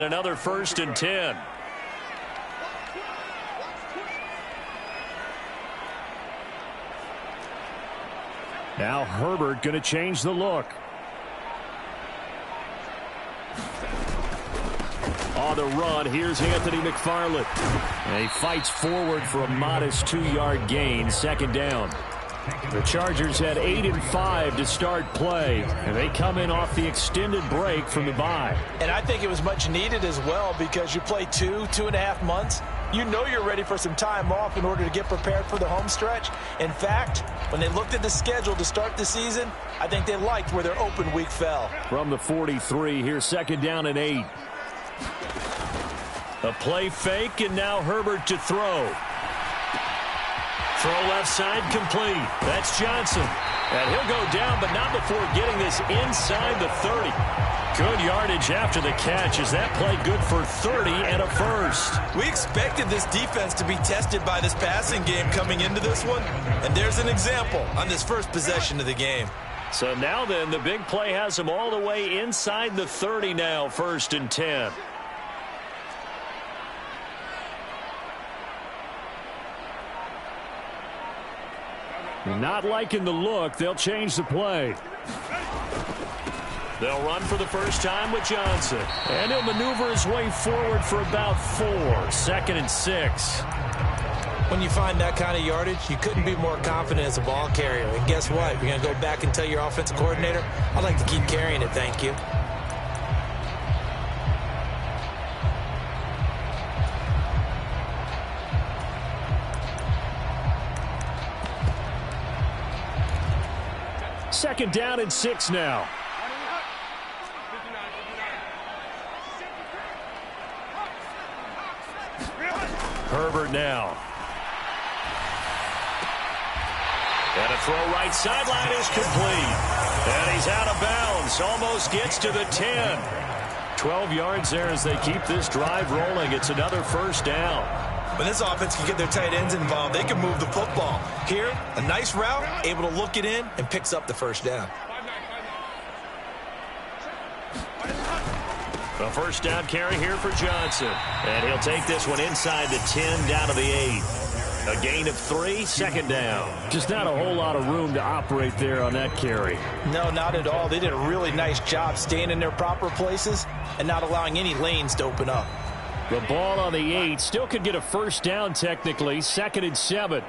Another 1st and 10. Now Herbert going to change the look. On the run, here's Anthony McFarland. And he fights forward for a modest 2-yard gain, 2nd down. The Chargers had 8 and 5 to start play, and they come in off the extended break from the bye. And I think it was much needed as well, because you play 2.5 months. You know you're ready for some time off in order to get prepared for the home stretch. In fact, when they looked at the schedule to start the season, I think they liked where their open week fell. From the 43, here's 2nd down and 8. A play fake, and now Herbert to throw. Throw left side complete. That's Johnson. And he'll go down, but not before getting this inside the 30. Good yardage after the catch. Is that play good for 30 and a first? We expected this defense to be tested by this passing game coming into this one. And there's an example on this first possession of the game. So now then, the big play has him all the way inside the 30 now, 1st and 10. Not liking the look. They'll change the play. They'll run for the first time with Johnson. And he'll maneuver his way forward for about 4. 2nd and 6. When you find that kind of yardage, you couldn't be more confident as a ball carrier. And guess what? You're going to go back and tell your offensive coordinator, I'd like to keep carrying it, thank you. Second down and 6 now. Herbert now. And a throw right sideline is complete. And he's out of bounds. Almost gets to the 10. 12 yards there as they keep this drive rolling. It's another 1st down. When this offense can get their tight ends involved, they can move the football. Here, a nice route, able to look it in, and picks up the 1st down. A 1st down carry here for Johnson. And he'll take this one inside the 10 down to the 8. A gain of 3, 2nd down. Just not a whole lot of room to operate there on that carry. No, not at all. They did a really nice job staying in their proper places and not allowing any lanes to open up. The ball on the 8. Still could get a 1st down technically. 2nd and 7.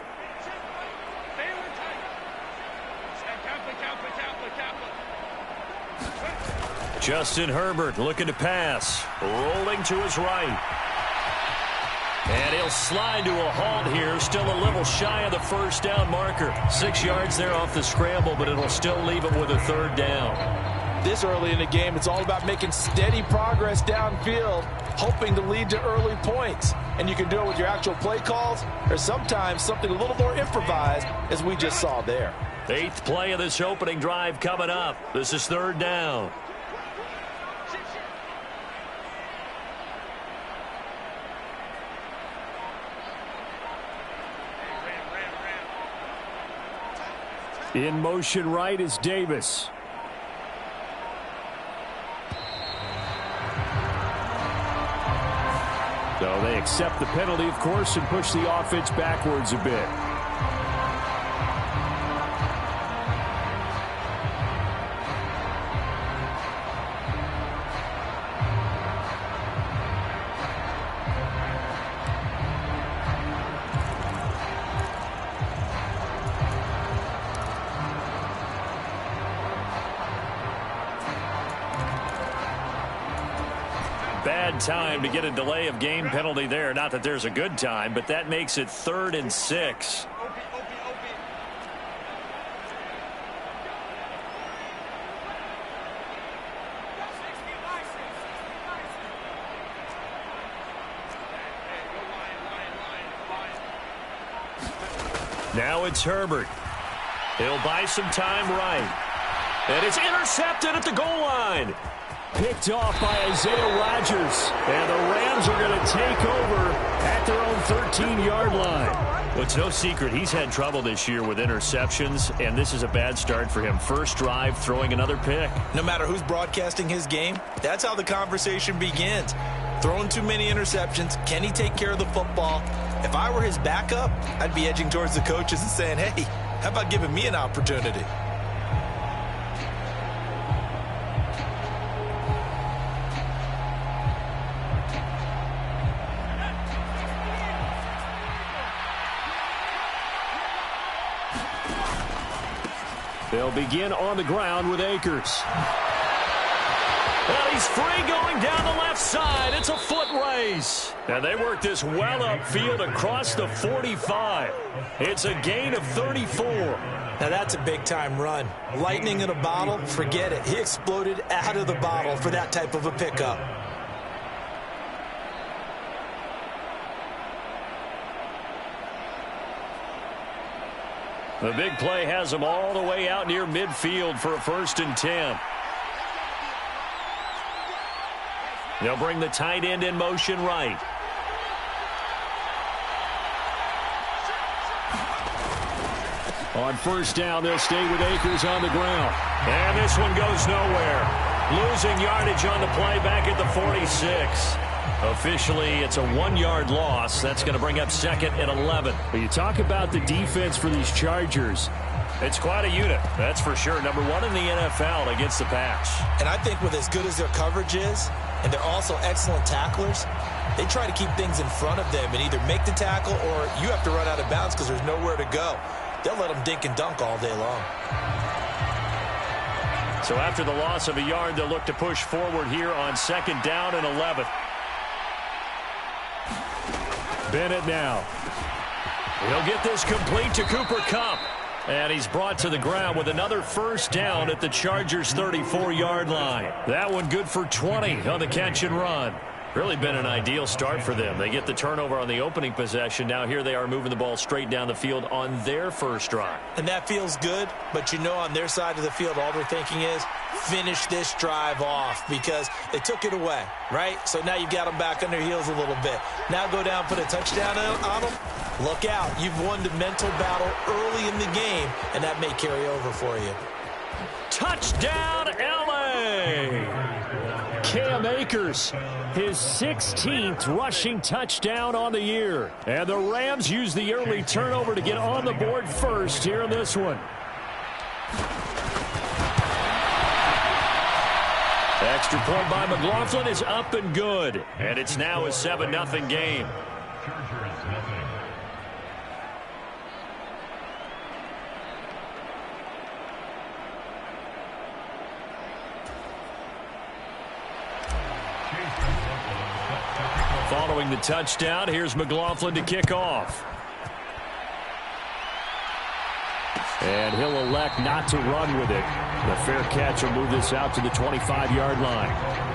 Justin Herbert looking to pass. Rolling to his right. And he'll slide to a halt here. Still a little shy of the 1st down marker. 6 yards there off the scramble, but it'll still leave him with a 3rd down. This early in the game, it's all about making steady progress downfield, hoping to lead to early points. And you can do it with your actual play calls, or sometimes something a little more improvised, as we just saw there. 8th play of this opening drive coming up. This is 3rd down. In motion right is Davis. So they accept the penalty, of course, and push the offense backwards a bit. Bad time to get a delay of game penalty there. Not that there's a good time, but that makes it 3rd and 6. Now it's Herbert. He'll buy some time right. And it's intercepted at the goal line. Picked off by Isaiah Rodgers. And the Rams are going to take over at their own 13-yard line. Well, it's no secret he's had trouble this year with interceptions, and this is a bad start for him. First drive, throwing another pick. No matter who's broadcasting his game, that's how the conversation begins. Throwing too many interceptions. Can he take care of the football? If I were his backup, I'd be edging towards the coaches and saying, hey, how about giving me an opportunity? They'll begin on the ground with Akers. Well, he's free going down the left side. It's a foot race. And they work this well upfield across the 45. It's a gain of 34. Now that's a big-time run. Lightning in a bottle, forget it. He exploded out of the bottle for that type of a pickup. The big play has him all the way out near midfield for a 1st and 10. They'll bring the tight end in motion right. On 1st down, they'll stay with Akers on the ground. And this one goes nowhere. Losing yardage on the play back at the 46. Officially, it's a 1-yard loss. That's going to bring up 2nd and 11. But you talk about the defense for these Chargers. It's quite a unit, that's for sure. #1 in the NFL against the pass. And I think with as good as their coverage is, and they're also excellent tacklers, they try to keep things in front of them and either make the tackle or you have to run out of bounds because there's nowhere to go. They'll let them dink and dunk all day long. So after the loss of a yard, they'll look to push forward here on 2nd down and 11. Bennett now. He'll get this complete to Cooper Kupp. And he's brought to the ground with another 1st down at the Chargers' 34-yard line. That one good for 20 on the catch and run. Really been an ideal start for them. They get the turnover on the opening possession. Now here they are moving the ball straight down the field on their first drive. And that feels good, but you know on their side of the field all they're thinking is finish this drive off because they took it away, right? So now you've got them back on their heels a little bit. Now go down, put a touchdown on them. Look out. You've won the mental battle early in the game, and that may carry over for you. Touchdown, L.A.! Cam Akers, his 16th rushing touchdown on the year. And the Rams use the early turnover to get on the board first here in this one. Extra point by McLaughlin is up and good. And it's now a 7-0 game. Following the touchdown, here's McLaughlin to kick off. And he'll elect not to run with it. The fair catch will move this out to the 25-yard line.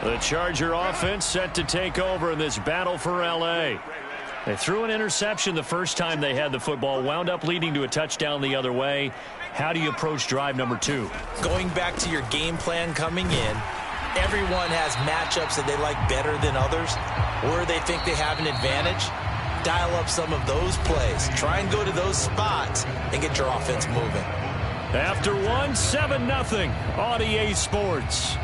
The Charger offense set to take over in this battle for L.A. They threw an interception the first time they had the football, wound up leading to a touchdown the other way. How do you approach drive number 2? Going back to your game plan coming in, everyone has matchups that they like better than others, or they think they have an advantage. Dial up some of those plays. Try and go to those spots and get your offense moving. After 7-0 on EA Sports.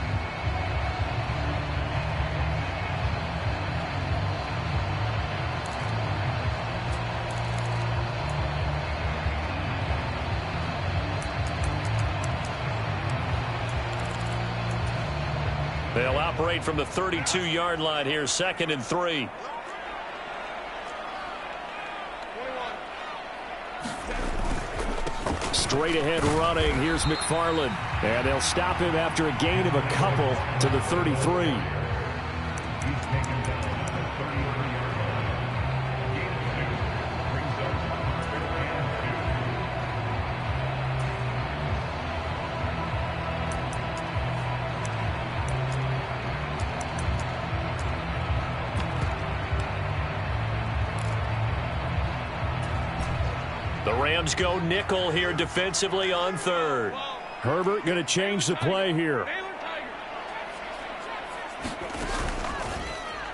They'll operate from the 32-yard line here, 2nd and 3. Straight ahead running. Here's McFarland. And they'll stop him after a gain of a couple to the 33. The Rams go nickel here defensively on third. Herbert going to change the play here.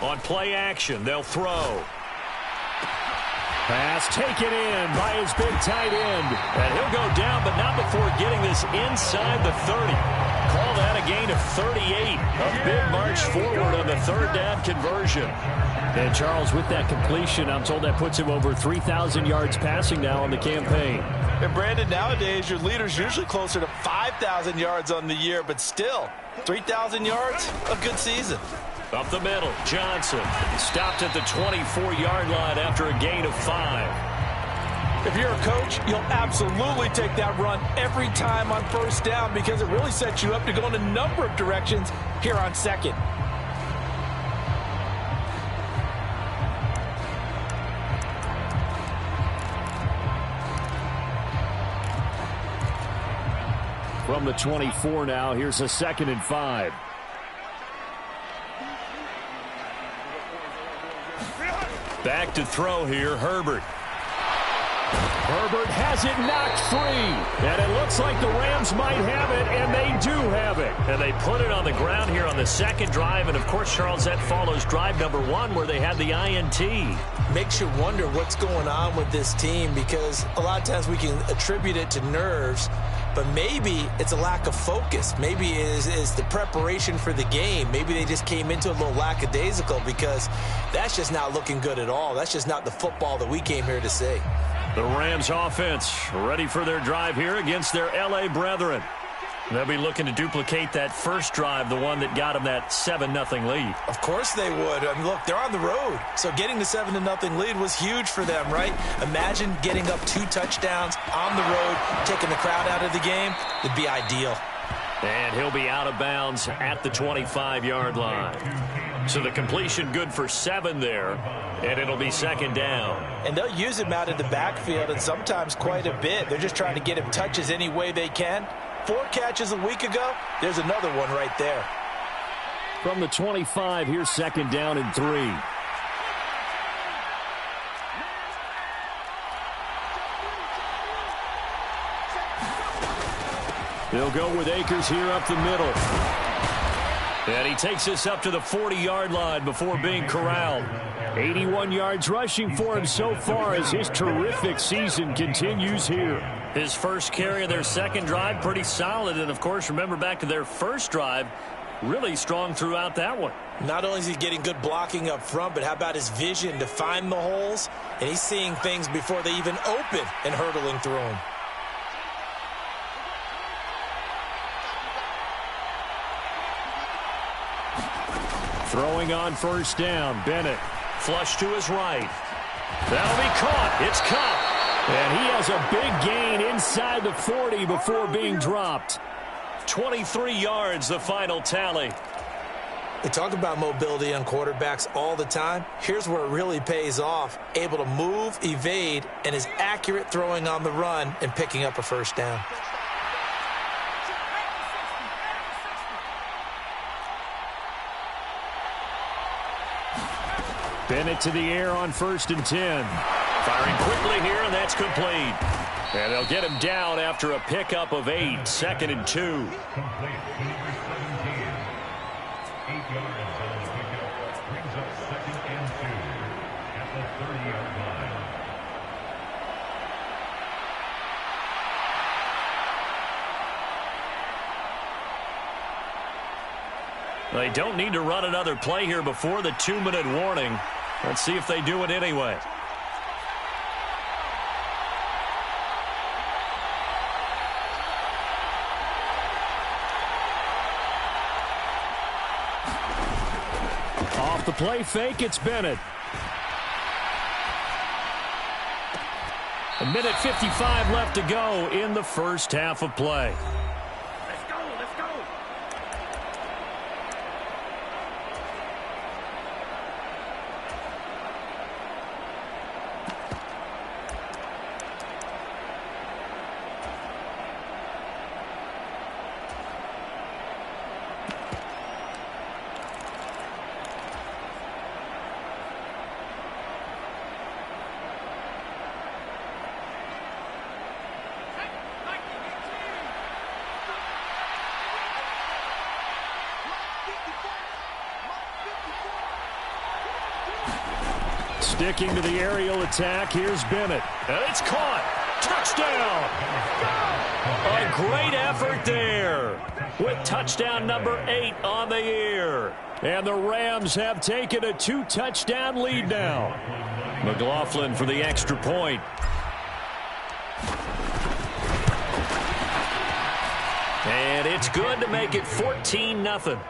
On play action, they'll throw. Pass taken in by his big tight end. And he'll go down, but not before getting this inside the 30. Call that a gain of 38. A big march forward on the third down conversion. And Charles, with that completion, I'm told that puts him over 3,000 yards passing now on the campaign. And Brandon, nowadays your leader's usually closer to 5,000 yards on the year, but still, 3,000 yards, a good season. Up the middle, Johnson stopped at the 24-yard line after a gain of 5. If you're a coach, you'll absolutely take that run every time on first down because it really sets you up to go in a number of directions here on second. From the 24 now, here's a 2nd and 5. Back to throw here, Herbert. Herbert has it knocked free. And it looks like the Rams might have it, and they do have it. And they put it on the ground here on the second drive. And, of course, Charles, that follows drive number 1 where they had the INT. Makes you wonder what's going on with this team because a lot of times we can attribute it to nerves, but maybe it's a lack of focus. Maybe it is the preparation for the game. Maybe they just came into a little lackadaisical because that's just not looking good at all. That's just not the football that we came here to see. The Rams offense ready for their drive here against their L.A. brethren. They'll be looking to duplicate that first drive, the one that got them that 7-0 lead. Of course they would. I mean, look, they're on the road. So getting the 7-0 lead was huge for them, right? Imagine getting up 2 touchdowns on the road, taking the crowd out of the game. It'd be ideal. And he'll be out of bounds at the 25-yard line. So the completion good for 7 there, and it'll be 2nd down. And they'll use him out of the backfield, and sometimes quite a bit. They're just trying to get him touches any way they can. 4 catches a week ago, there's another one right there. From the 25, here's 2nd down and 3. They'll go with Akers here up the middle. And he takes us up to the 40-yard line before being corralled. 81 yards rushing for him so far as his terrific season continues here. His first carry of their second drive, pretty solid. And, of course, remember back to their first drive, really strong throughout that one. Not only is he getting good blocking up front, but how about his vision to find the holes? And he's seeing things before they even open and hurtling through them. Throwing on first down, Bennett. Flush to his right. That'll be caught. It's caught. And he has a big gain inside the 40 before being dropped. 23 yards, the final tally. They talk about mobility on quarterbacks all the time. Here's where it really pays off. Able to move, evade, and is accurate throwing on the run and picking up a first down. Bennett to the air on 1st and 10. Firing quickly here, and that's complete. And they'll get him down after a pickup of 8, 2nd and 2. They don't need to run another play here before the 2-minute warning. Let's see if they do it anyway. Off the play fake, it's Bennett. A minute 55 left to go in the first half of play. Sticking to the aerial attack, here's Bennett. And it's caught. Touchdown! A great effort there with touchdown number 8 on the year. And the Rams have taken a 2-touchdown lead now. McLaughlin for the extra point. And it's good to make it 14-0.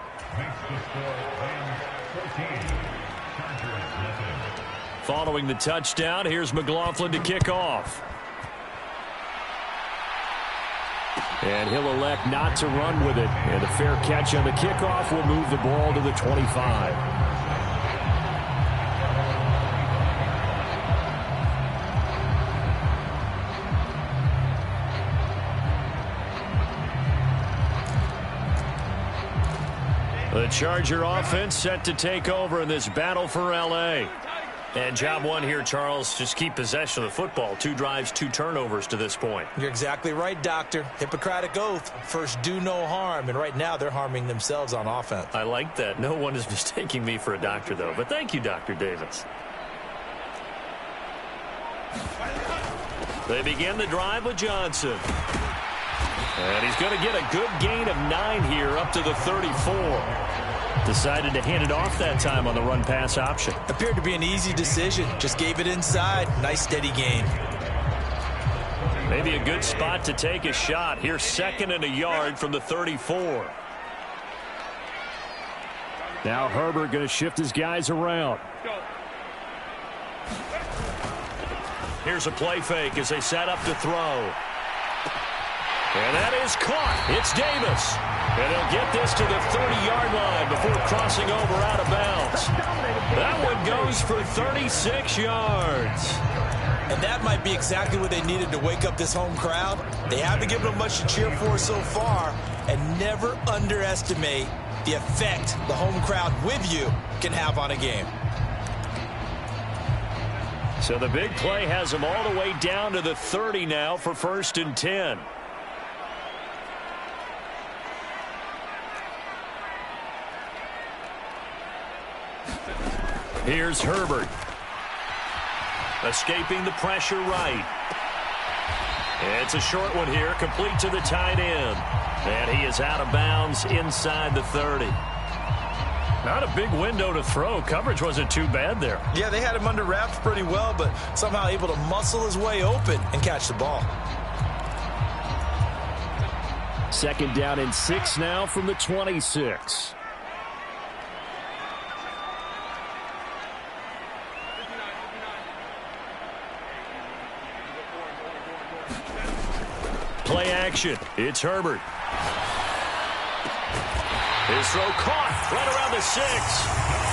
Following the touchdown, here's McLaughlin to kick off. And he'll elect not to run with it. And a fair catch on the kickoff will move the ball to the 25. The Charger offense set to take over in this battle for L.A. And job one here, Charles, just keep possession of the football. 2 drives, 2 turnovers to this point. You're exactly right, Doctor. Hippocratic oath. First, do no harm. And right now, they're harming themselves on offense. I like that. No one is mistaking me for a doctor, though. But thank you, Dr. Davis. They begin the drive with Johnson. And he's going to get a good gain of 9 here up to the 34. Decided to hand it off that time on the run-pass option. Appeared to be an easy decision. Just gave it inside. Nice steady gain. Maybe a good spot to take a shot. Here's 2nd and a yard from the 34. Now Herbert going to shift his guys around. Here's a play fake as they set up to throw. And that is caught. It's Davis. And he'll get this to the 30-yard line before crossing over out of bounds. That one goes for 36 yards. And that might be exactly what they needed to wake up this home crowd. They haven't given them much to cheer for so far. And never underestimate the effect the home crowd with you can have on a game. So the big play has them all the way down to the 30 now for 1st and 10. Here's Herbert. Escaping the pressure right. It's a short one here, complete to the tight end. And he is out of bounds inside the 30. Not a big window to throw. Coverage wasn't too bad there. Yeah, they had him under wraps pretty well, but somehow able to muscle his way open and catch the ball. 2nd down and 6 now from the 26. Play action. It's Herbert. His throw caught right around the 6.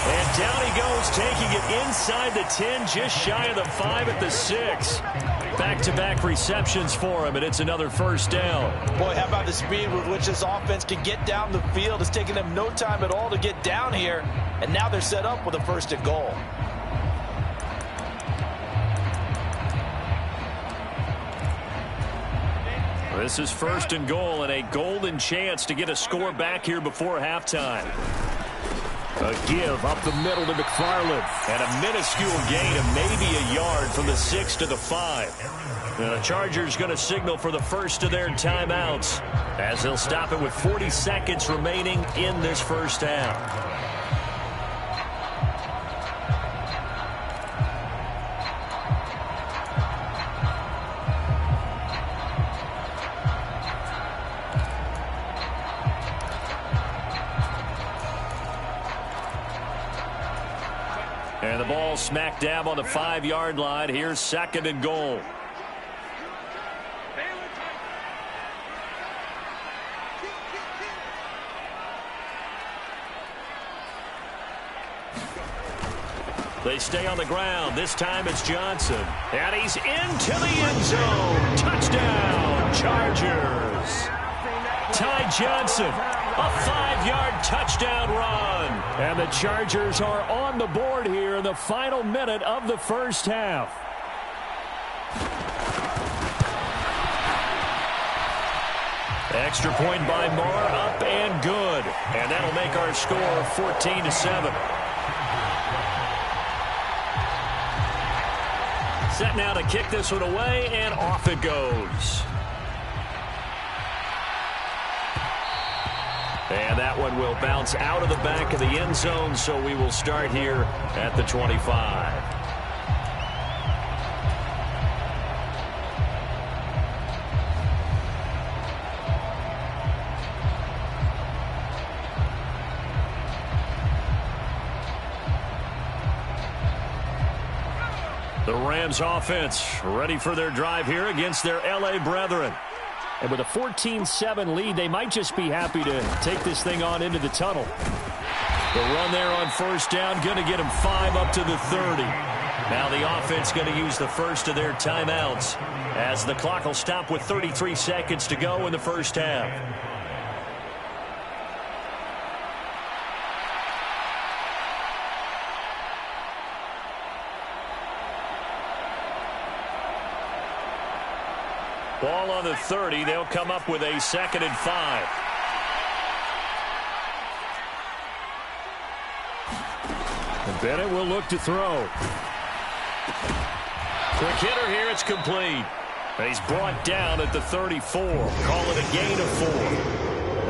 And down he goes, taking it inside the 10, just shy of the 5 at the 6. Back-to-back receptions for him, and it's another 1st down. Boy, how about the speed with which this offense can get down the field? It's taken them no time at all to get down here, and now they're set up with a 1st and goal. This is 1st and goal and a golden chance to get a score back here before halftime. A give up the middle to McFarland. And a minuscule gain of maybe a yard from the 6 to the 5. And the Chargers going to signal for the first of their timeouts as they'll stop it with 40 seconds remaining in this 1st half. And the ball smack dab on the 5-yard line. Here's 2nd and goal. They stay on the ground. This time it's Johnson. And he's into the end zone. Touchdown, Chargers. Ty Johnson, a 5-yard touchdown run. And the Chargers are on the board here in the final minute of the 1st half. Extra point by Moore, up and good. And that'll make our score 14-7. Set now to kick this one away, and off it goes. And that one will bounce out of the back of the end zone, so we will start here at the 25. The Rams offense ready for their drive here against their L.A. brethren. And with a 14-7 lead, they might just be happy to take this thing on into the tunnel. The run there on first down, going to get them 5 up to the 30. Now the offense going to use the first of their timeouts as the clock will stop with 33 seconds to go in the first half. Ball on the 30. They'll come up with a 2nd and 5. And Bennett will look to throw. Quick hitter here. It's complete. He's brought down at the 34. Call it a gain of 4.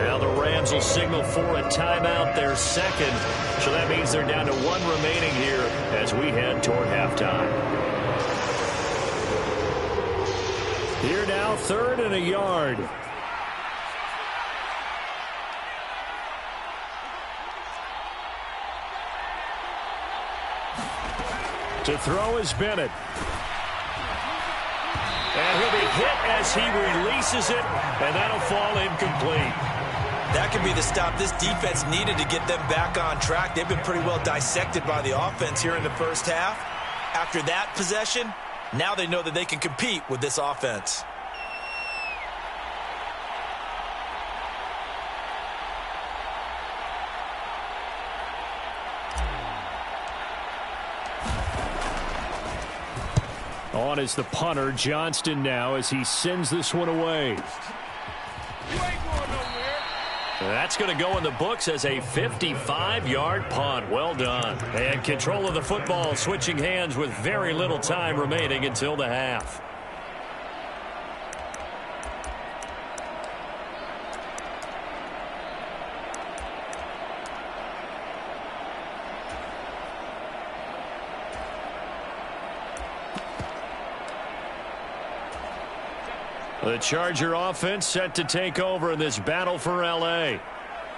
Now the Rams will signal for a timeout, their second. So that means they're down to 1 remaining here as we head toward halftime. Here now, 3rd and a yard. To throw is Bennett. And he'll be hit as he releases it, and that'll fall incomplete. That could be the stop this defense needed to get them back on track. They've been pretty well dissected by the offense here in the first half. After that possession, now they know that they can compete with this offense. On is the punter, Johnston, now as he sends this one away. That's going to go in the books as a 55-yard punt. Well done. And control of the football switching hands with very little time remaining until the half. The Charger offense set to take over in this battle for L.A.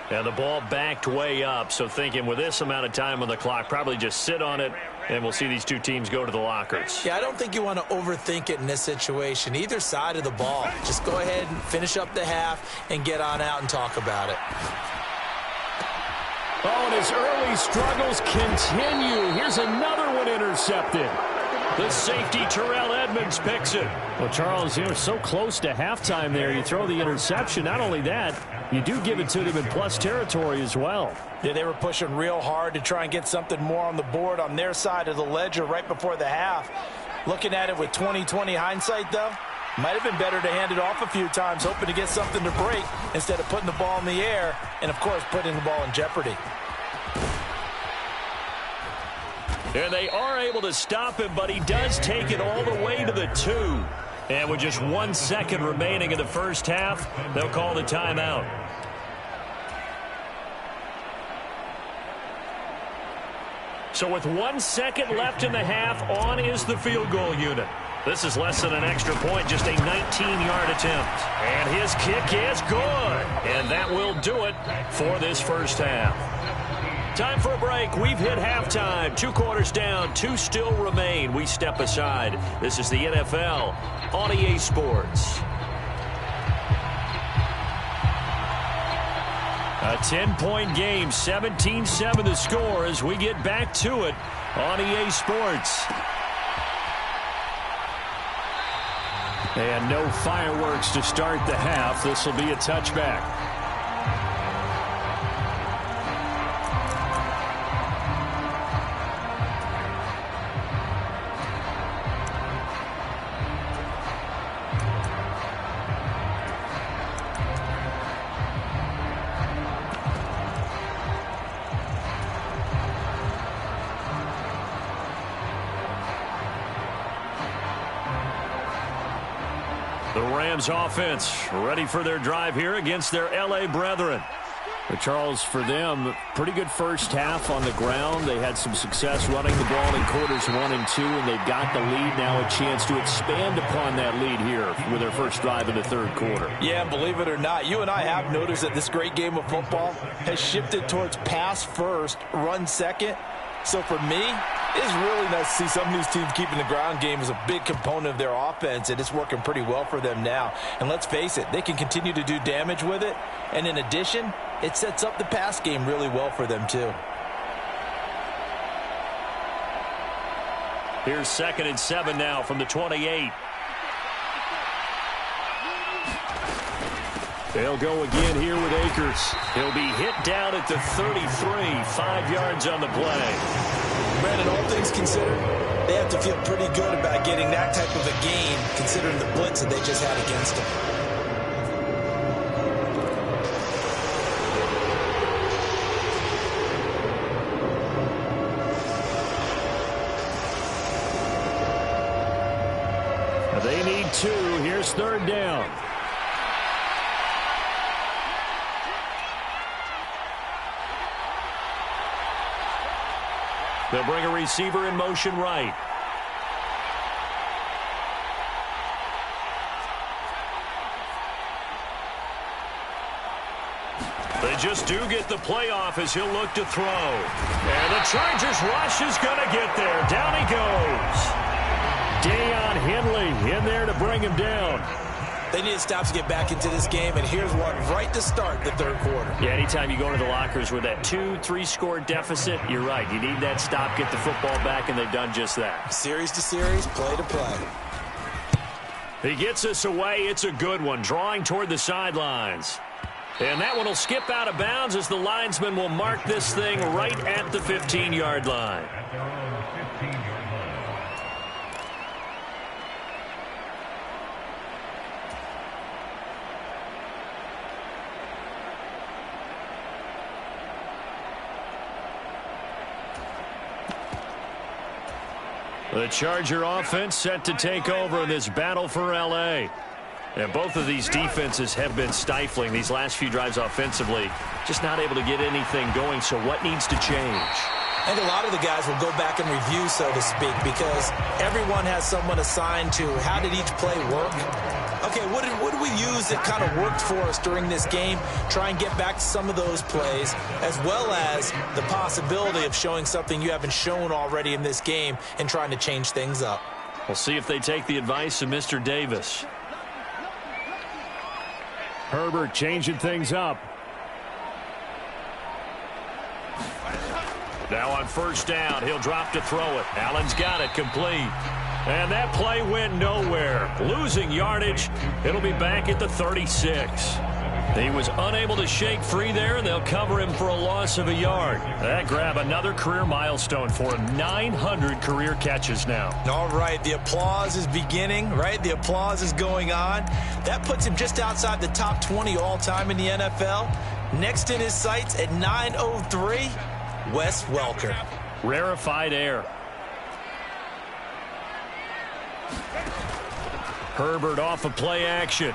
And the ball backed way up, so thinking with this amount of time on the clock, probably just sit on it, and we'll see these two teams go to the lockers. Yeah, I don't think you want to overthink it in this situation. Either side of the ball. Just go ahead and finish up the half and get on out and talk about it. Oh, and his early struggles continue. Here's another one intercepted. The safety, Terrell Edmonds, picks it. Well, Charles, you're so close to halftime there. You throw the interception. Not only that, you do give it to them in plus territory as well. Yeah, they were pushing real hard to try and get something more on the board on their side of the ledger right before the half. Looking at it with 20/20 hindsight, though, might have been better to hand it off a few times, hoping to get something to break instead of putting the ball in the air and, of course, putting the ball in jeopardy. And they are able to stop him, but he does take it all the way to the 2. And with just 1 second remaining in the first half, they'll call the timeout. So with 1 second left in the half, on is the field goal unit. This is less than an extra point, just a 19-yard attempt. And his kick is good. And that will do it for this first half. Time for a break. We've hit halftime. 2 quarters down, 2 still remain. We step aside. This is the NFL on EA Sports. A 10-point game, 17-7 the score as we get back to it on EA Sports. And no fireworks to start the half. This will be a touchback. The Rams offense ready for their drive here against their L.A. brethren. But Charles, for them, pretty good first half on the ground. They had some success running the ball in quarters 1 and 2, and they've got the lead now, a chance to expand upon that lead here with their first drive in the third quarter. Yeah, and believe it or not, you and I have noticed that this great game of football has shifted towards pass first, run second. So for me, it's really nice to see some of these teams keeping the ground game as a big component of their offense, and it's working pretty well for them now. And let's face it, they can continue to do damage with it. And in addition, it sets up the pass game really well for them too. Here's 2nd and 7 now from the 28. They'll go again here with Akers. He'll be hit down at the 33, 5 yards on the play. Brandon, all things considered, they have to feel pretty good about getting that type of a gain, considering the blitz that they just had against them. They need 2. Here's 3rd down. They'll bring a receiver in motion right. They just do get the playoff as he'll look to throw. And the Chargers rush is going to get there. Down he goes. Deion Henley in there to bring him down. They need to stop to get back into this game, and here's one right to start the third quarter. Yeah, anytime you go into the lockers with that 2-3 score deficit, you're right. You need that stop, get the football back, and they've done just that. Series to series, play to play. He gets us away. It's a good one, drawing toward the sidelines. And that one will skip out of bounds as the linesman will mark this thing right at the 15-yard line. The Charger offense set to take over in this battle for L.A. And both of these defenses have been stifling these last few drives offensively. Just not able to get anything going, so what needs to change? I think a lot of the guys will go back and review, so to speak, because everyone has someone assigned to how did each play work. Okay, what did we use that kind of worked for us during this game? Try and get back to some of those plays, as well as the possibility of showing something you haven't shown already in this game and trying to change things up. We'll see if they take the advice of Mr. Davis. Herbert changing things up. Now on first down, he'll drop to throw it. Allen's got it complete. And that play went nowhere. Losing yardage. It'll be back at the 36. He was unable to shake free there, and they'll cover him for a loss of a yard. That grab another career milestone for him. 900 career catches now. All right, the applause is beginning, right? The applause is going on. That puts him just outside the top 20 all-time in the NFL. Next in his sights at 903, Wes Welker. Rarefied air. Herbert off of play action.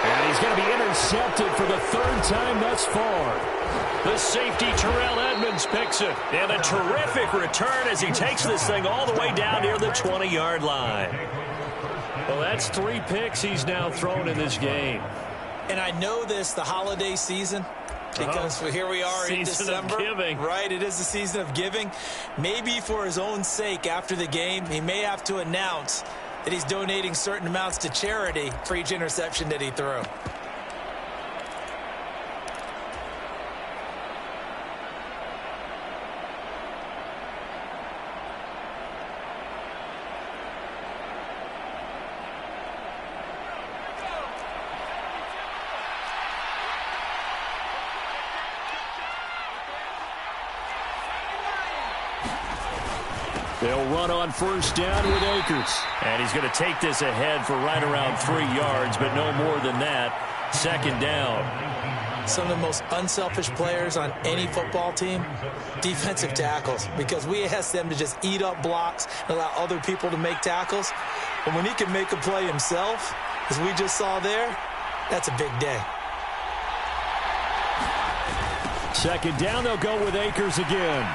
And he's going to be intercepted for the 3rd time thus far. The safety, Terrell Edmonds, picks it. And a terrific return as he takes this thing all the way down near the 20-yard line. Well, that's 3 picks he's now thrown in this game. And I know this, the holiday season, because here we are in December. Season of giving. Right, it is the season of giving. Maybe for his own sake after the game, he may have to announce that he's donating certain amounts to charity for each interception that he threw. They'll run on first down with Akers. And he's going to take this ahead for right around 3 yards, but no more than that. 2nd down. Some of the most unselfish players on any football team, defensive tackles, because we ask them to just eat up blocks and allow other people to make tackles. And when he can make a play himself, as we just saw there, that's a big day. Second down, they'll go with Akers again.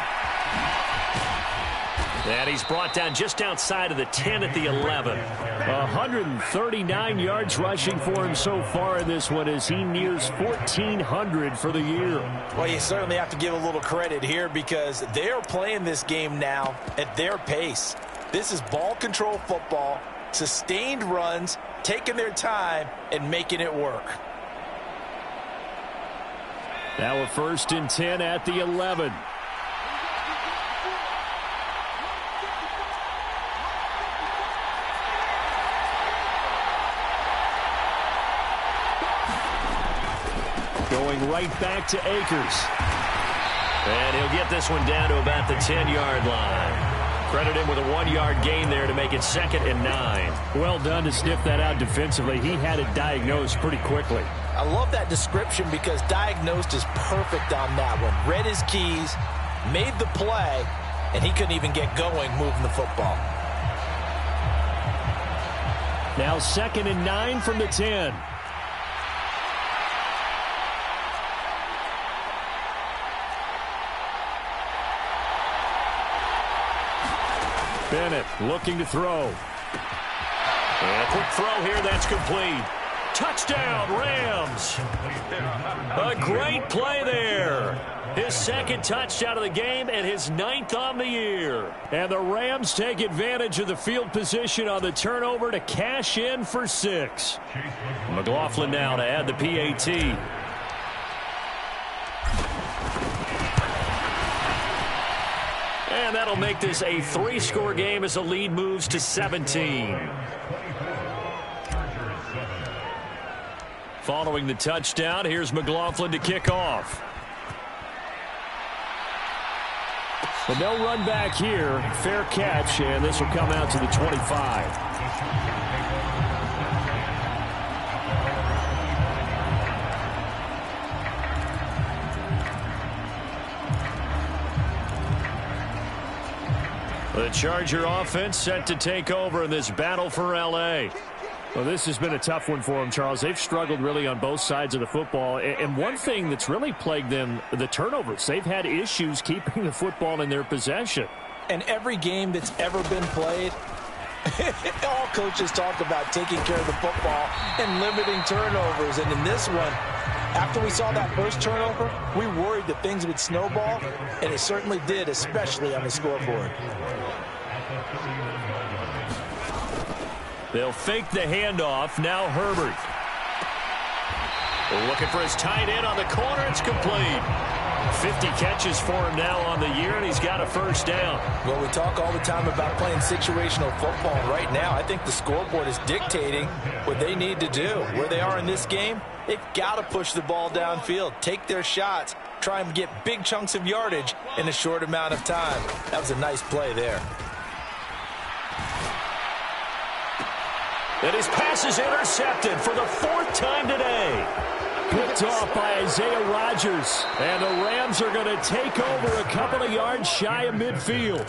And he's brought down just outside of the 10 at the 11. 139 yards rushing for him so far in this one as he nears 1,400 for the year. Well, you certainly have to give a little credit here because they're playing this game now at their pace. This is ball control football, sustained runs, taking their time, and making it work. Now a 1st and 10 at the 11. Going right back to Akers. And he'll get this one down to about the 10-yard line. Credit him with a 1-yard gain there to make it 2nd and 9. Well done to sniff that out defensively. He had it diagnosed pretty quickly. I love that description because diagnosed is perfect on that one. Read his keys, made the play, and he couldn't even get going moving the football. Now 2nd and 9 from the 10. Bennett looking to throw. And a quick throw here, that's complete. Touchdown, Rams. A great play there. His 2nd touchdown of the game and his 9th on the year. And the Rams take advantage of the field position on the turnover to cash in for 6. McLaughlin now to add the PAT. And that'll make this a 3-score game as the lead moves to 17. Following the touchdown, here's McLaughlin to kick off. But no run back here. Fair catch, and this will come out to the 25. The Charger offense set to take over in this battle for L.A. Well, this has been a tough one for them, Charles. They've struggled really on both sides of the football. And one thing that's really plagued them, the turnovers. They've had issues keeping the football in their possession. And every game that's ever been played, all coaches talk about taking care of the football and limiting turnovers. And in this one, after we saw that first turnover, we worried that things would snowball, and it certainly did, especially on the scoreboard. They'll fake the handoff. Now Herbert. Looking for his tight end on the corner. It's complete. 50 catches for him now on the year, and he's got a 1st down. Well, we talk all the time about playing situational football. Right now, I think the scoreboard is dictating what they need to do. Where they are in this game, they've got to push the ball downfield, take their shots, try and get big chunks of yardage in a short amount of time. That was a nice play there. And his pass is intercepted for the 4th time today. Picked off by Isaiah Rodgers. And the Rams are going to take over a couple of yards shy of midfield.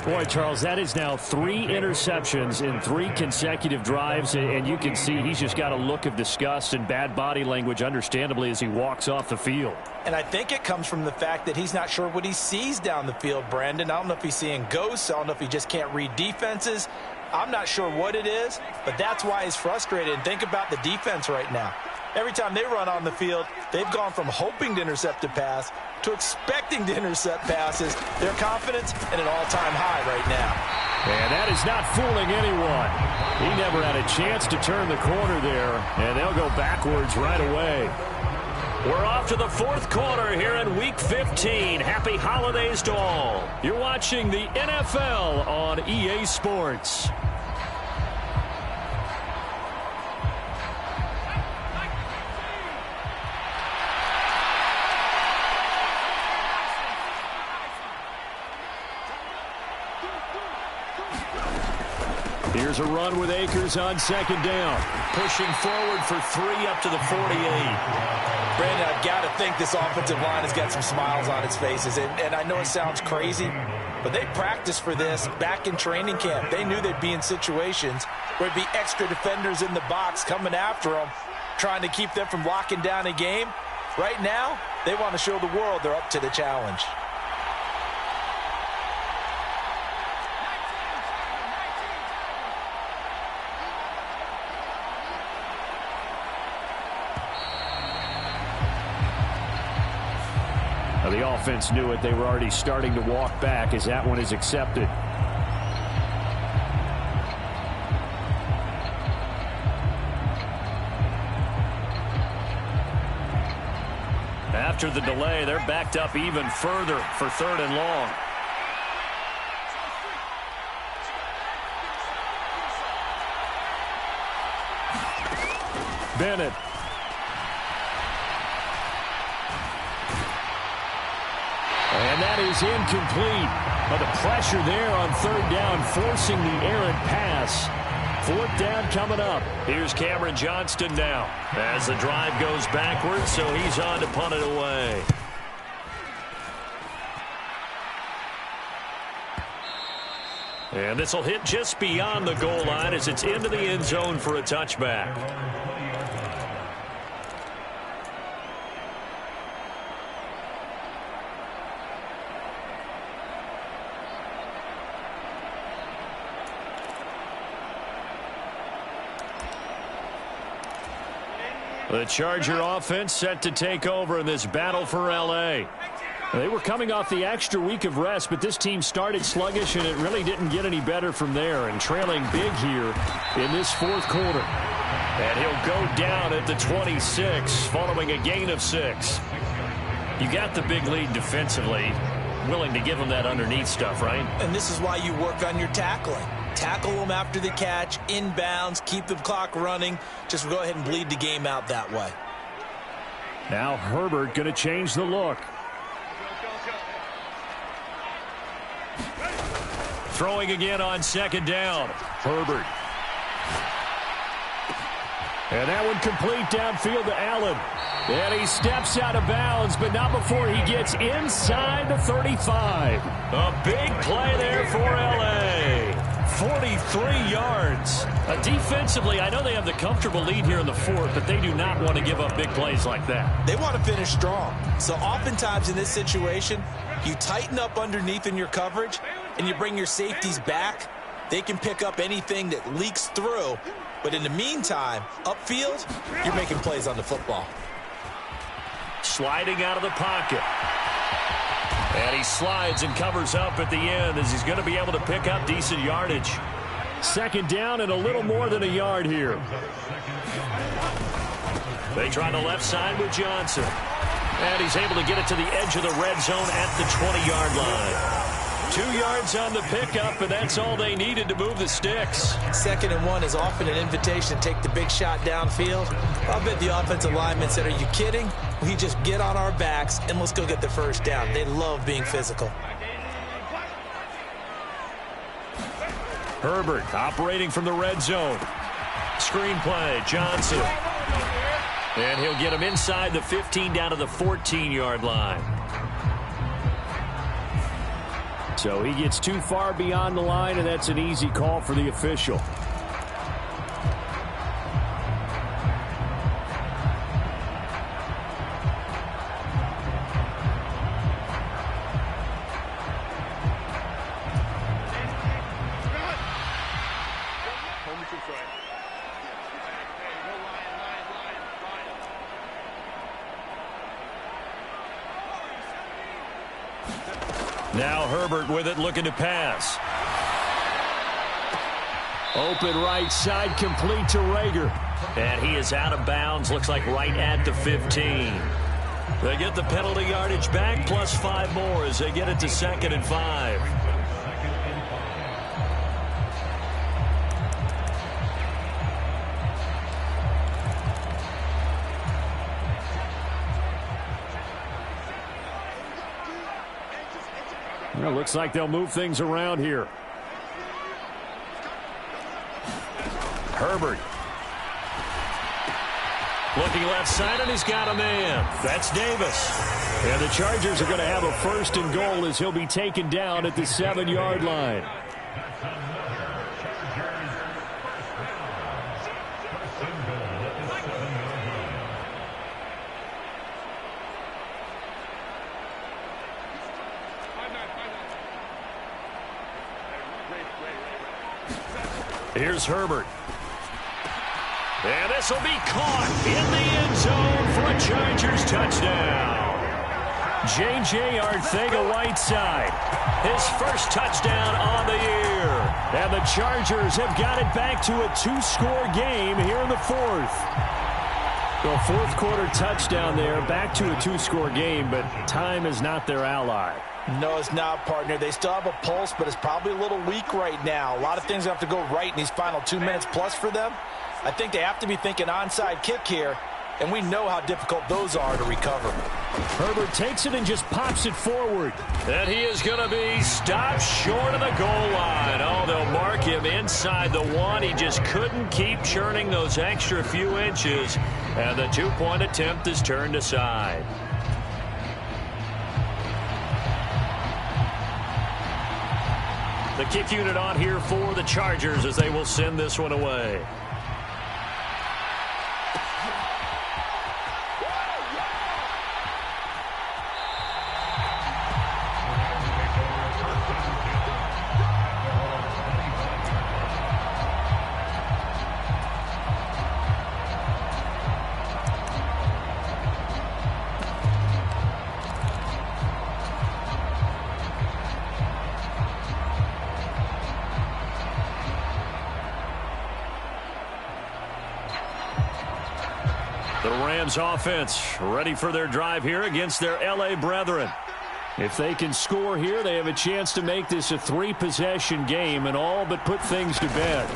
Boy, Charles, that is now 3 interceptions in 3 consecutive drives. And you can see he's just got a look of disgust and bad body language, understandably, as he walks off the field. And I think it comes from the fact that he's not sure what he sees down the field, Brandon. I don't know if he's seeing ghosts. I don't know if he just can't read defenses. I'm not sure what it is, but that's why he's frustrated. And think about the defense right now. Every time they run on the field, they've gone from hoping to intercept a pass to expecting to intercept passes. Their confidence at an all-time high right now. And that is not fooling anyone. He never had a chance to turn the corner there, and they'll go backwards right away. We're off to the 4th quarter here in Week 15. Happy holidays to all. You're watching the NFL on EA Sports. Here's a run with Akers on 2nd down. Pushing forward for 3 up to the 48. Brandon, I've got to think this offensive line has got some smiles on its faces. And I know it sounds crazy, But they practiced for this back in training camp. They knew they'd be in situations where there'd be extra defenders in the box coming after them, trying to keep them from locking down a game. Right now, they want to show the world they're up to the challenge. The offense knew it. They were already starting to walk back as that one is accepted. After the delay, they're backed up even further for 3rd and long. Bennett. And that is incomplete. But the pressure there on 3rd down, forcing the errant pass. 4th down coming up. Here's Cameron Johnston now as the drive goes backwards, so he's on to punt it away. And this will hit just beyond the goal line as it's into the end zone for a touchback. The Charger offense set to take over in this battle for L.A. They were coming off the extra week of rest, but this team started sluggish, and it really didn't get any better from there, and trailing big here in this 4th quarter. And he'll go down at the 26 following a gain of 6. You got the big lead defensively. Willing to give him that underneath stuff, right? And this is why you work on your tackling. Tackle them after the catch, inbounds, keep the clock running. Just go ahead and bleed the game out that way. Now Herbert going to change the look. Throwing again on 2nd down. Herbert. And that one complete downfield to Allen. And he steps out of bounds, but not before he gets inside the 35. A big play there for L.A. 43 yards. Defensively, I know they have the comfortable lead here in the 4th, but they do not want to give up big plays like that. They want to finish strong. So oftentimes in this situation, you tighten up underneath in your coverage, and you bring your safeties back. They can pick up anything that leaks through. But in the meantime, upfield, you're making plays on the football. Sliding out of the pocket. And he slides and covers up at the end as he's going to be able to pick up decent yardage. 2nd down and a little more than a yard here. They try the left side with Johnson. And he's able to get it to the edge of the red zone at the 20-yard line. 2 yards on the pickup, and that's all they needed to move the sticks. 2nd and 1 is often an invitation to take the big shot downfield. I'll bet the offensive linemen said, are you kidding? We just get on our backs, and let's go get the 1st down. They love being physical. Herbert operating from the red zone. Screen play, Johnson. And he'll get him inside the 15 down to the 14-yard line. So he gets too far beyond the line, and that's an easy call for the official. Now Herbert with it, looking to pass. Open right side, complete to Rager. And he is out of bounds, looks like right at the 15. They get the penalty yardage back, plus 5 more as they get it to 2nd and 5. Well, looks like they'll move things around here. Herbert. Looking left side, and he's got a man. That's Davis. And the Chargers are going to have a first and goal as he'll be taken down at the 7-yard line. Here's Herbert. And this will be caught in the end zone for a Chargers touchdown. J.J. Arcega-Whiteside, his first touchdown on the year. And the Chargers have got it back to a 2-score game here in the fourth. The fourth quarter touchdown there, back to a 2-score game, but time is not their ally. No, it's not, partner. They still have a pulse, but it's probably a little weak right now. A lot of things have to go right in these final 2 minutes plus for them. I think they have to be thinking onside kick here, and we know how difficult those are to recover. Herbert takes it and just pops it forward. And he is going to be stopped short of the goal line. Oh, they'll mark him inside the 1. He just couldn't keep churning those extra few inches, and the 2-point attempt is turned aside. The kick unit on here for the Chargers as they will send this one away. The Rams offense ready for their drive here against their L.A. brethren. If they can score here, they have a chance to make this a 3-possession game and all but put things to bed.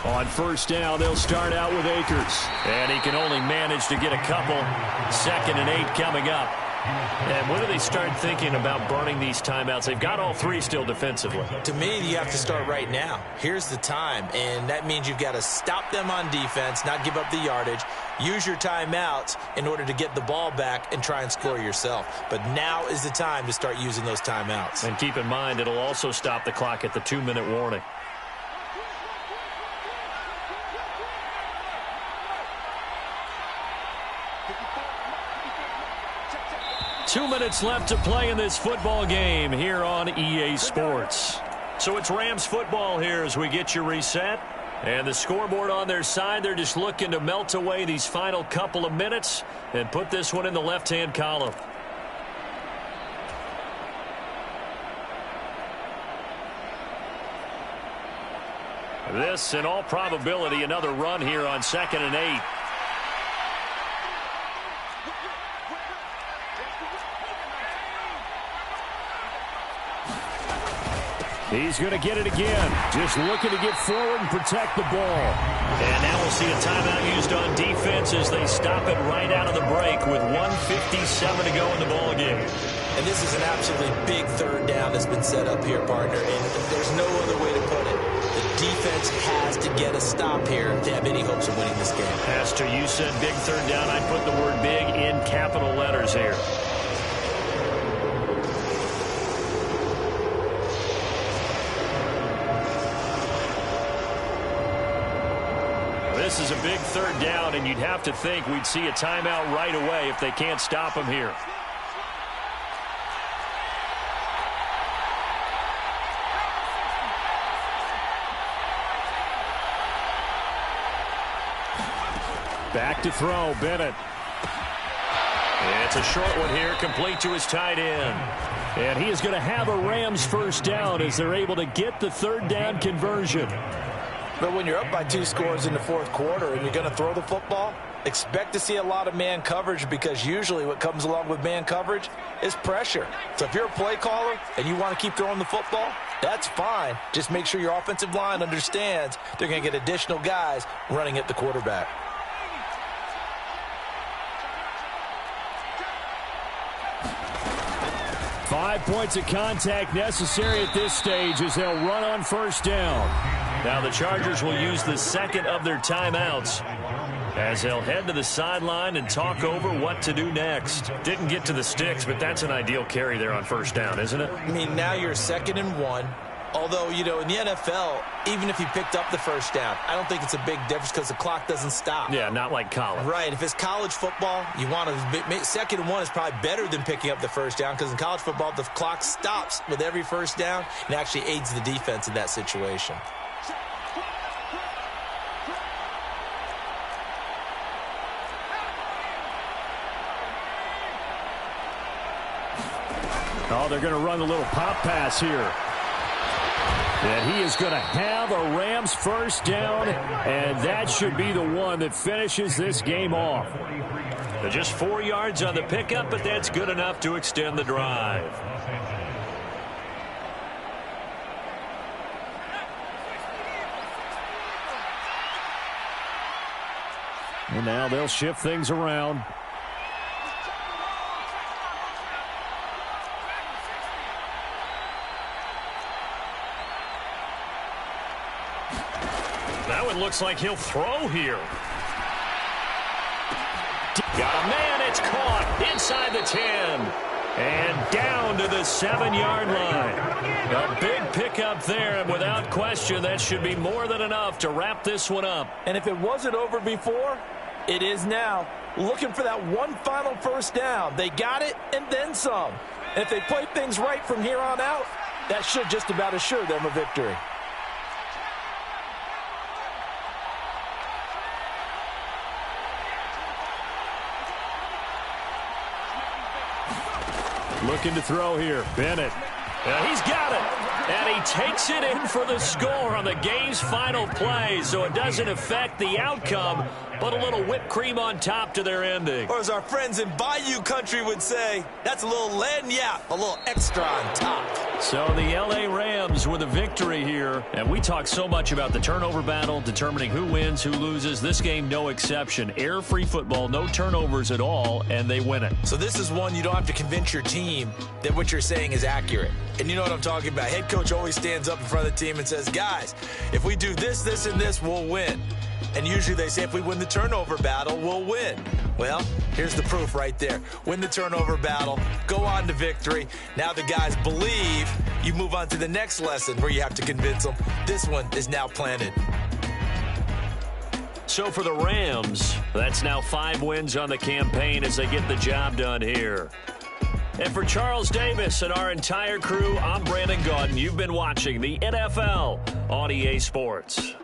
On first down, they'll start out with Akers. And he can only manage to get a couple. 2nd and 8 coming up. And when do they start thinking about burning these timeouts? They've got all 3 still defensively. To me, you have to start right now. Here's the time, and that means you've got to stop them on defense, not give up the yardage, use your timeouts in order to get the ball back and try and score yourself. But now is the time to start using those timeouts. And keep in mind, it'll also stop the clock at the 2-minute warning. Two minutes left to play in this football game here on EA Sports. So it's Rams football here as we get you reset. And the scoreboard on their side, they're just looking to melt away these final couple of minutes and put this one in the left-hand column. This, in all probability, another run here on 2nd and 8. He's going to get it again. Just looking to get forward and protect the ball. And now we'll see a timeout used on defense as they stop it right out of the break with 1:57 to go in the ball game. And this is an absolutely big third down that's been set up here, partner. And there's no other way to put it. The defense has to get a stop here to have any hopes of winning this game. Pastor, you said big third down. I'd put the word big in capital letters here. This is a big third down, and you'd have to think we'd see a timeout right away if they can't stop him here. Back to throw, Bennett. It's a short one here, complete to his tight end. And he is going to have a Rams first down as they're able to get the third down conversion. But when you're up by 2 scores in the fourth quarter and you're going to throw the football, expect to see a lot of man coverage because usually what comes along with man coverage is pressure. So if you're a play caller and you want to keep throwing the football, that's fine. Just make sure your offensive line understands they're going to get additional guys running at the quarterback. Five points of contact necessary at this stage as they'll run on first down. Now the Chargers will use the second of their timeouts. as they'll head to the sideline and talk over what to do next. Didn't get to the sticks, but that's an ideal carry there on first down, isn't it? I mean, now you're 2nd and 1. Although, you know, in the NFL, even if he picked up the first down, I don't think it's a big difference because the clock doesn't stop. Yeah, not like college. Right. If it's college football, you want to 2nd and 1 is probably better than picking up the first down because in college football, the clock stops with every first down and actually aids the defense in that situation. Oh, they're going to run a little pop pass here. And he is going to have a Rams first down, and that should be the one that finishes this game off. Just 4 yards on the pickup, but that's good enough to extend the drive. And now they'll shift things around. That one looks like he'll throw here. Got a man, it's caught inside the 10. And down to the 7-yard line. A big pickup there, and without question, that should be more than enough to wrap this one up. And if it wasn't over before, it is now. Looking for that one final first down. They got it and then some. And if they play things right from here on out, that should just about assure them a victory. Looking to throw here. Bennett. He's got it. And he takes it in for the score on the game's final play, so it doesn't affect the outcome, but a little whipped cream on top to their ending. Or as our friends in Bayou Country would say, that's a little lagniappe, a little extra on top. So the L.A. Rams with a victory here. And we talk so much about the turnover battle, determining who wins, who loses. This game, no exception. Air-free football, no turnovers at all, and they win it. So this is one you don't have to convince your team that what you're saying is accurate. And you know what I'm talking about. Head coach always stands up in front of the team and says, guys, if we do this, this, and this, we'll win. And usually they say if we win the turnover battle, we'll win. Well, here's the proof right there. Win the turnover battle, go on to victory. Now the guys believe. You move on to the next lesson where you have to convince them. This one is now planted. So for the Rams, that's now 5 wins on the campaign as they get the job done here. And for Charles Davis and our entire crew, I'm Brandon Gaudin. You've been watching the NFL on EA Sports.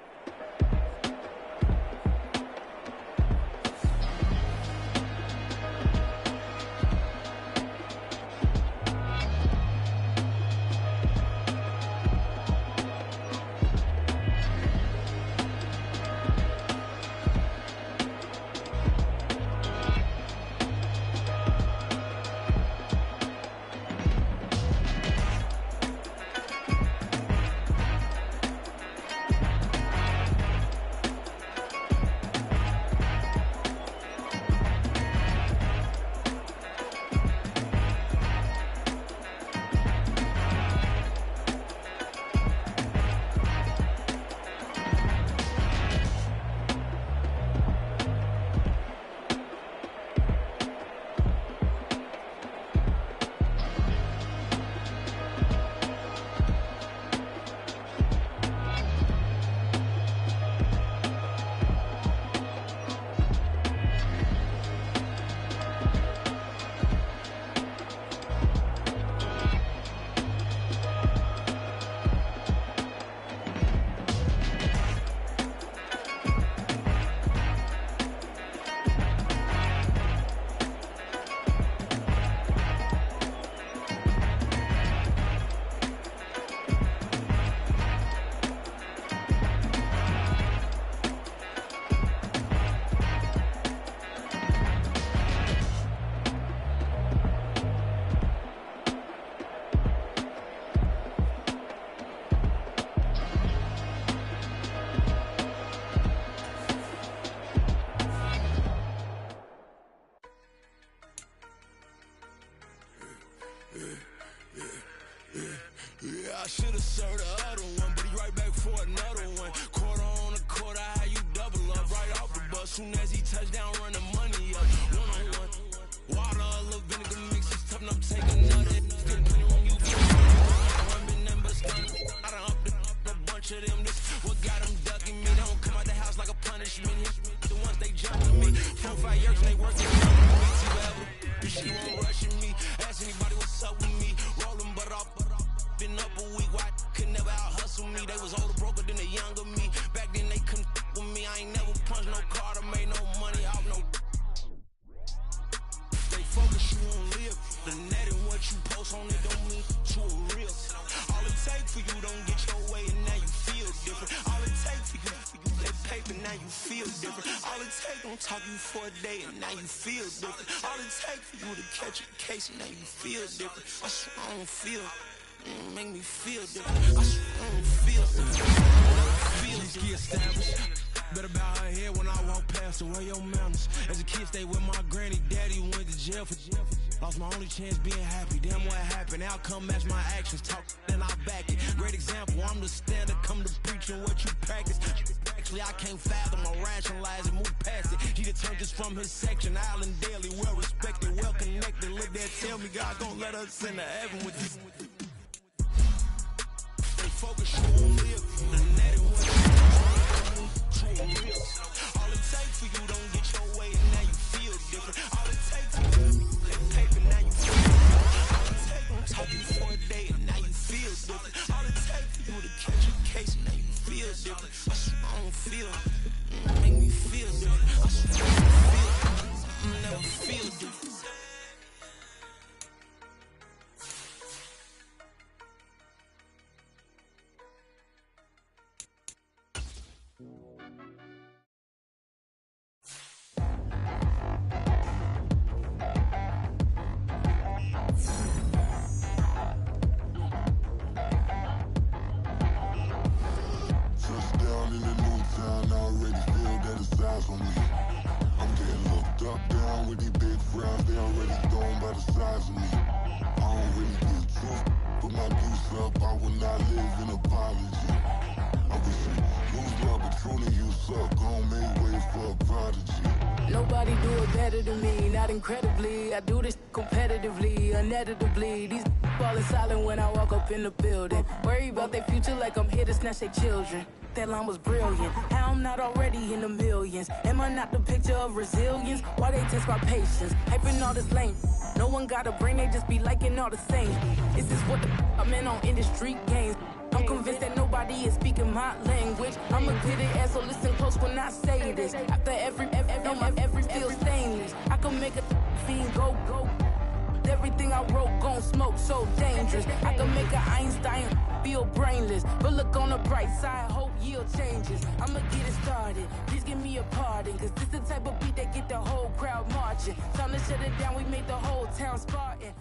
I should have served the other one, but he right back for another one. Quarter on a quarter, how you double up right off the bus. Soon as he touch down, run the money up. One-on-one. Water, a little vinegar mix, it's tough enough to take another. Still plenty room, you feel me? One been nothing but stun. I done up a bunch of them. This what got them ducking me. They don't come out the house like a punishment. The ones they jumping me. 4-5 years, they working me. She won't rushing me. Ask anybody what's up with me. Rolling but off. Been up a week, why could never out hustle me? They was older, broker than the younger me. Back then they couldn't with me. I ain't never punched no card or made no money off no. They focus, you won't live. The net and what you post on it don't mean you a real. All it takes for you don't get your way and now you feel different. All it takes for you that paper, now you feel different. All it takes don't talk you for a day and now you feel different. All it takes for you to catch a case and now you feel different. I swear I don't feel. Make me feel different. I swear I don't feel different. Just get established. Better bow her head when I walk past her. Where your manners? As a kid, stayed with my granny. Daddy went to jail for lost my only chance being happy. Damn, what happened? Outcome match my actions. Talk and I back it. Great example. I'm the standard. Come to preaching what you practice. Actually, I can't fathom or rationalize it. Move past it. He determined just from his section. Island Daily, well respected, well connected. Look there, tell me God gon' let us into heaven with this. Focus, you won't live. The net and what you real. All it takes for you don't get your way and now you feel different. All it takes for you that paper, now you feel different. All it takes don't talk you for a day and now you feel different. All it takes for you to catch a case and now you feel different. I swear I don't feel. Make me feel different. I swear I don't feel. I'll never feel different. Nobody do it better than me, not incredibly. I do this competitively, uneditably. These falling silent when I walk up in the building. Worry about their future like I'm here to snatch their children. That line was brilliant. How I'm not already in the millions? Am I not the picture of resilience? Why they test my patience? Hyping all this lame. No one got a brain, they just be liking all the same. Is this what the I'm in on industry games? I'm convinced that nobody is speaking my language. I'm a good ass, so listen close when I say this. After every feel stainless. I can make a fiend go. Everything I wrote gon' smoke, so dangerous. I can make an Einstein feel brainless. But look on the bright side, hope yield changes. I'ma get it started, please give me a pardon. Cause this the type of beat that get the whole crowd marching. Time to shut it down, we make the whole town Spartan.